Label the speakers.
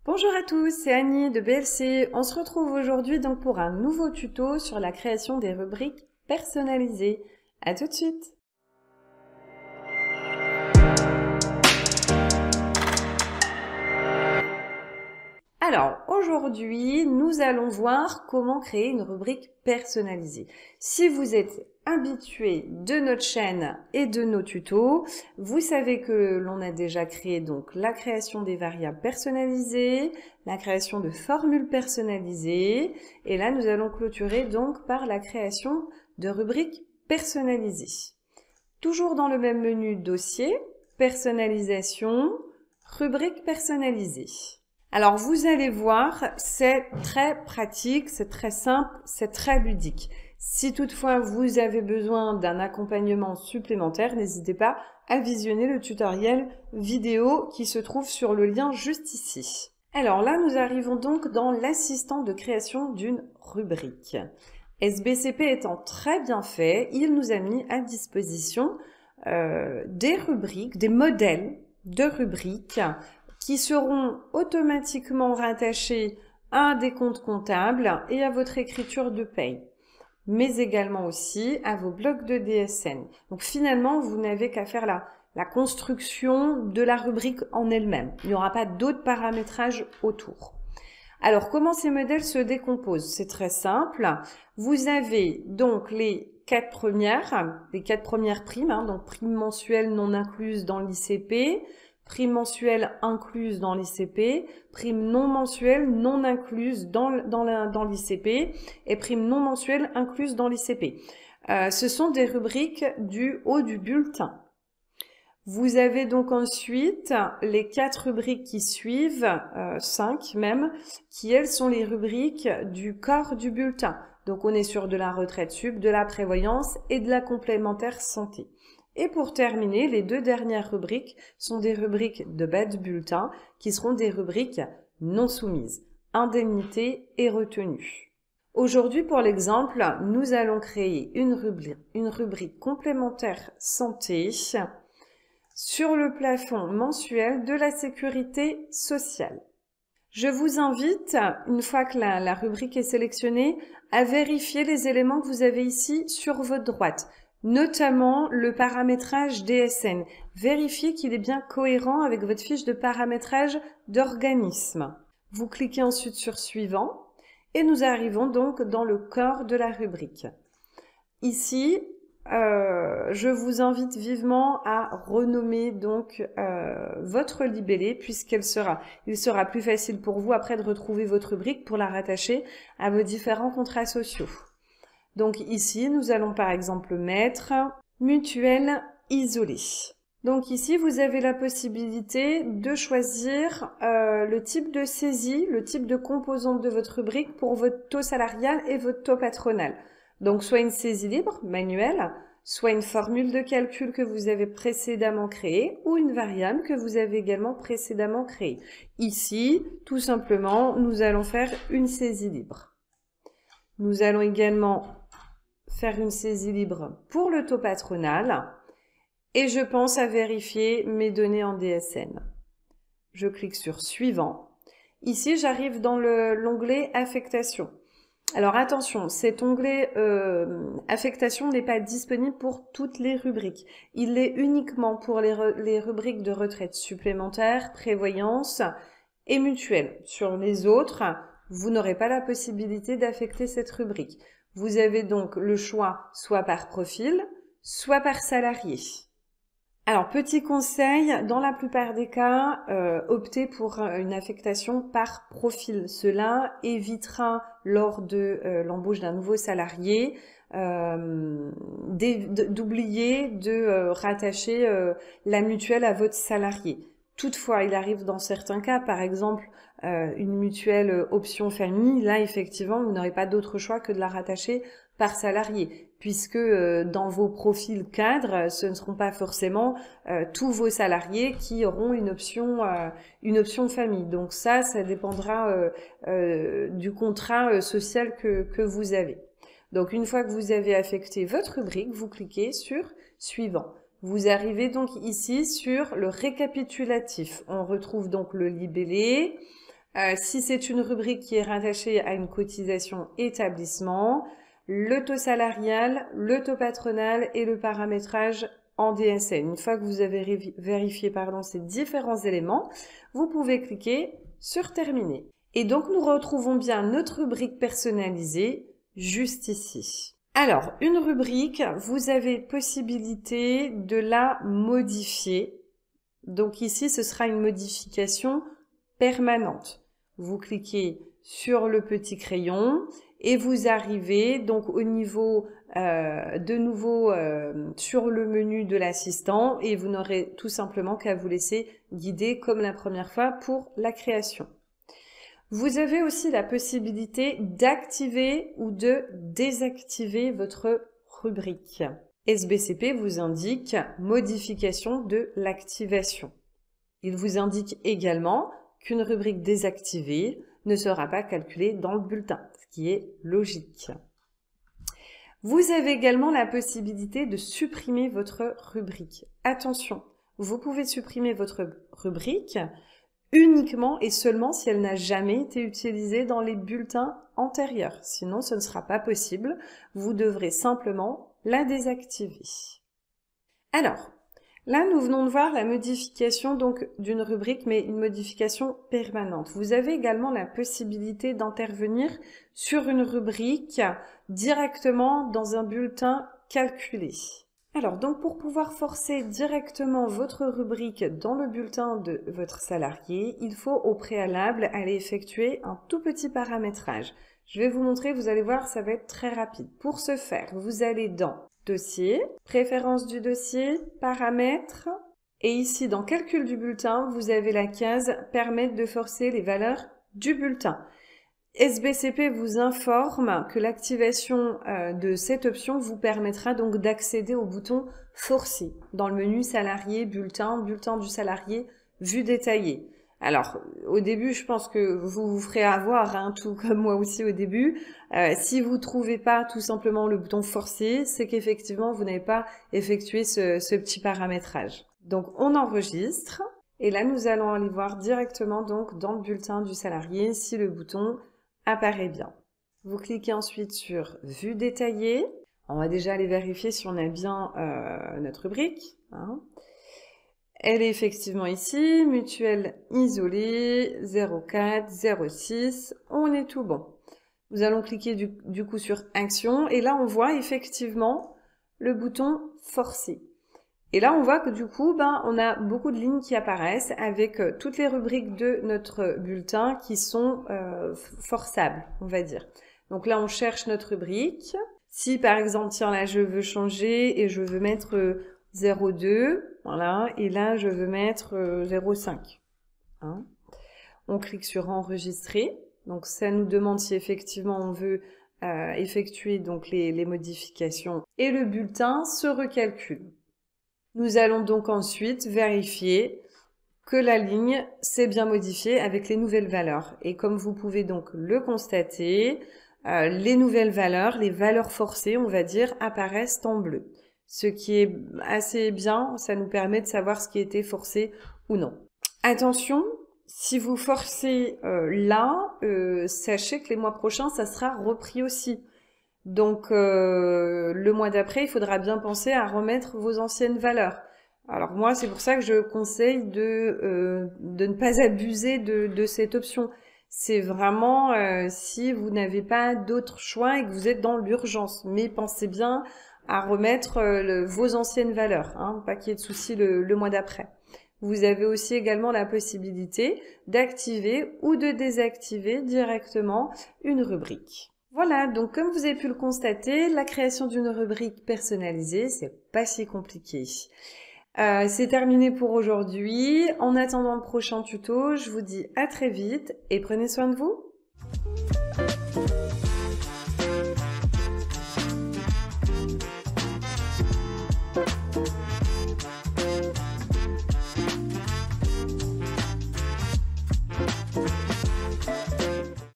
Speaker 1: Bonjour à tous, c'est Annie de BLC. On se retrouve aujourd'hui donc pour un nouveau tuto sur la création des rubriques personnalisées. À tout de suite. Alors, aujourd'hui, nous allons voir comment créer une rubrique personnalisée. Si vous êtes habitué de notre chaîne et de nos tutos, vous savez que l'on a déjà créé donc la création des variables personnalisées, la création de formules personnalisées, et là nous allons clôturer donc par la création de rubriques personnalisées. Toujours dans le même menu dossier, personnalisation, rubrique personnalisée. Alors vous allez voir, c'est très pratique, c'est très simple, c'est très ludique. Si toutefois vous avez besoin d'un accompagnement supplémentaire, n'hésitez pas à visionner le tutoriel vidéo qui se trouve sur le lien juste ici. Alors là, nous arrivons donc dans l'assistant de création d'une rubrique. SBCP étant très bien fait, il nous a mis à disposition des rubriques, des modèles de rubriques qui seront automatiquement rattachés à des comptes comptables et à votre écriture de paye, mais également aussi à vos blocs de DSN. Donc finalement, vous n'avez qu'à faire la construction de la rubrique en elle-même. Il n'y aura pas d'autres paramétrages autour. Alors, comment ces modèles se décomposent? C'est très simple. Vous avez donc les quatre premières primes, donc primes mensuelles non incluses dans l'ICP, primes mensuelles incluses dans l'ICP, primes non mensuelles non incluses dans l'ICP et primes non mensuelles incluses dans l'ICP. Ce sont des rubriques du haut du bulletin. Vous avez donc ensuite les 4 rubriques qui suivent, 5 même, qui elles sont les rubriques du corps du bulletin. Donc on est sur de la retraite sup, de la prévoyance et de la complémentaire santé. Et pour terminer, les 2 dernières rubriques sont des rubriques de bas de bulletin qui seront des rubriques non soumises, indemnités et retenues. Aujourd'hui, pour l'exemple, nous allons créer une rubrique complémentaire santé sur le plafond mensuel de la sécurité sociale. Je vous invite, une fois que la rubrique est sélectionnée, à vérifier les éléments que vous avez ici sur votre droite, notamment le paramétrage DSN. Vérifiez qu'il est bien cohérent avec votre fiche de paramétrage d'organisme. Vous cliquez ensuite sur Suivant et nous arrivons donc dans le corps de la rubrique. Ici, je vous invite vivement à renommer donc votre libellé puisqu'il sera plus facile pour vous après de retrouver votre rubrique pour la rattacher à vos différents contrats sociaux. Donc ici, nous allons par exemple mettre mutuelle isolée. Donc ici, vous avez la possibilité de choisir le type de saisie, le type de composante de votre rubrique pour votre taux salarial et votre taux patronal. Donc soit une saisie libre, manuelle, soit une formule de calcul que vous avez précédemment créée ou une variable que vous avez également précédemment créée. Ici, tout simplement, nous allons faire une saisie libre. Nous allons également faire une saisie libre pour le taux patronal et je pense à vérifier mes données en DSN. Je clique sur Suivant. Ici, j'arrive dans l'onglet Affectation. Alors attention, cet onglet affectation n'est pas disponible pour toutes les rubriques. Il l'est uniquement pour les rubriques de retraite supplémentaire, prévoyance et mutuelle. Sur les autres, vous n'aurez pas la possibilité d'affecter cette rubrique. Vous avez donc le choix soit par profil, soit par salarié. Alors, petit conseil, dans la plupart des cas, optez pour une affectation par profil. Cela évitera, lors de l'embauche d'un nouveau salarié, d'oublier de rattacher la mutuelle à votre salarié. Toutefois, il arrive dans certains cas, par exemple, une mutuelle option famille, là, effectivement, vous n'aurez pas d'autre choix que de la rattacher par salarié, puisque dans vos profils cadres, ce ne seront pas forcément tous vos salariés qui auront une option famille. Donc ça dépendra du contrat social que vous avez. Donc une fois que vous avez affecté votre rubrique, vous cliquez sur Suivant. Vous arrivez donc ici sur le récapitulatif. On retrouve donc le libellé, Si c'est une rubrique qui est rattachée à une cotisation établissement, le taux salarial, le taux patronal et le paramétrage en DSN. Une fois que vous avez vérifié ces différents éléments, vous pouvez cliquer sur Terminer. Et donc, nous retrouvons bien notre rubrique personnalisée juste ici. Alors, une rubrique, vous avez possibilité de la modifier. Donc ici, ce sera une modification permanente. Vous cliquez sur le petit crayon et vous arrivez donc au niveau de nouveau sur le menu de l'assistant et vous n'aurez tout simplement qu'à vous laisser guider comme la première fois pour la création. Vous avez aussi la possibilité d'activer ou de désactiver votre rubrique. SBCP vous indique modification de l'activation. Il vous indique également qu'une rubrique désactivée ne sera pas calculée dans le bulletin, ce qui est logique. Vous avez également la possibilité de supprimer votre rubrique. Attention, vous pouvez supprimer votre rubrique uniquement et seulement si elle n'a jamais été utilisée dans les bulletins antérieurs. Sinon, ce ne sera pas possible. Vous devrez simplement la désactiver. Alors, là, nous venons de voir la modification donc d'une rubrique, mais une modification permanente. Vous avez également la possibilité d'intervenir sur une rubrique directement dans un bulletin calculé. Alors, donc pour pouvoir forcer directement votre rubrique dans le bulletin de votre salarié, il faut au préalable aller effectuer un tout petit paramétrage. Je vais vous montrer, vous allez voir, ça va être très rapide. Pour ce faire, vous allez dans Dossier, Préférences du dossier, Paramètres, et ici dans Calcul du bulletin, vous avez la case Permettre de forcer les valeurs du bulletin. SBCP vous informe que l'activation de cette option vous permettra donc d'accéder au bouton Forcer dans le menu Salarié, Bulletin, Bulletin du salarié, Vue détaillée. Alors, au début, je pense que vous vous ferez avoir, tout comme moi aussi au début. Si vous ne trouvez pas tout simplement le bouton Forcer, c'est qu'effectivement, vous n'avez pas effectué ce petit paramétrage. Donc, on enregistre. Et là, nous allons aller voir directement donc dans le bulletin du salarié si le bouton apparaît bien. Vous cliquez ensuite sur Vue détaillée. On va déjà aller vérifier si on a bien notre rubrique. Elle est effectivement ici, mutuelle isolée, 04, 06, on est tout bon. Nous allons cliquer du coup sur Action et là on voit effectivement le bouton Forcer. Et là on voit que du coup on a beaucoup de lignes qui apparaissent avec toutes les rubriques de notre bulletin qui sont forçables, on va dire. Donc là on cherche notre rubrique. Si par exemple, tiens là je veux changer et je veux mettre 02, voilà, et là je veux mettre 05. On clique sur Enregistrer. Donc ça nous demande si effectivement on veut effectuer donc les modifications et le bulletin se recalcule. Nous allons donc ensuite vérifier que la ligne s'est bien modifiée avec les nouvelles valeurs. Et comme vous pouvez donc le constater, les nouvelles valeurs, les valeurs forcées, on va dire, apparaissent en bleu. Ce qui est assez bien, ça nous permet de savoir ce qui a été forcé ou non. Attention, si vous forcez là, sachez que les mois prochains, ça sera repris aussi. Donc, le mois d'après, il faudra bien penser à remettre vos anciennes valeurs. Alors moi, c'est pour ça que je conseille de ne pas abuser de cette option. C'est vraiment si vous n'avez pas d'autre choix et que vous êtes dans l'urgence. Mais pensez bien à remettre vos anciennes valeurs, pas qu'il y ait de soucis le mois d'après. Vous avez aussi également la possibilité d'activer ou de désactiver directement une rubrique. Voilà, donc comme vous avez pu le constater, la création d'une rubrique personnalisée, c'est pas si compliqué. C'est terminé pour aujourd'hui. En attendant le prochain tuto, je vous dis à très vite et prenez soin de vous.